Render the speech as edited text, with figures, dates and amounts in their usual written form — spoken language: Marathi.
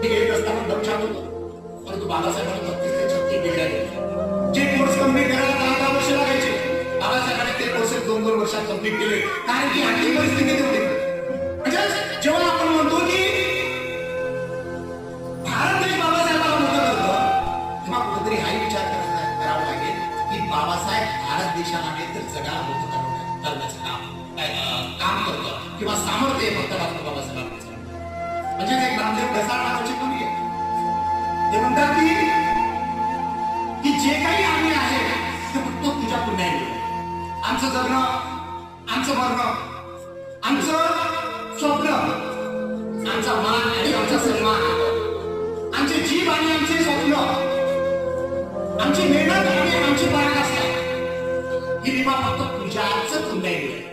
मी घेत असताना दम छान होतो, परंतु बाबासाहेबांना 32 ते 36 डिग्र्या घेतल्या. जे कोर्स कंप्लीट करायला 10 वर्ष लागायचे, बाबासाहेबांनी ते कोर्स 2-2 वर्षात कंप्लीट केले. कारण की आर्थिक परिस्थिती तेवढी. म्हणजे जेव्हा आपण म्हणतो की भारत देश बाबासाहेबांना मोठं करतो, तेव्हा कुठेतरी हाही विचार करावा लागेल की बाबासाहेब भारत देशाला नाही तर जगाला मोठं करण्याचं काम करतो किंवा सामर्थ्य फक्त बाबासाहेबांचं. म्हणजे एक नामदेव ढसाळ नावाची कवी आहे, ते म्हणतात की जे काही आम्ही आहे ते फक्त तुझ्या पुण्याने. आमचं जगणं, आमचं मरणं, आमचं स्वप्न, आमचा मान आणि आमचा सन्मान, आमचे जीव आणि आमचे स्वप्न, आमची मेहनत आणि आमची पराकाष्ठा ही विमा फक्त तुझ्याच पुण्याने.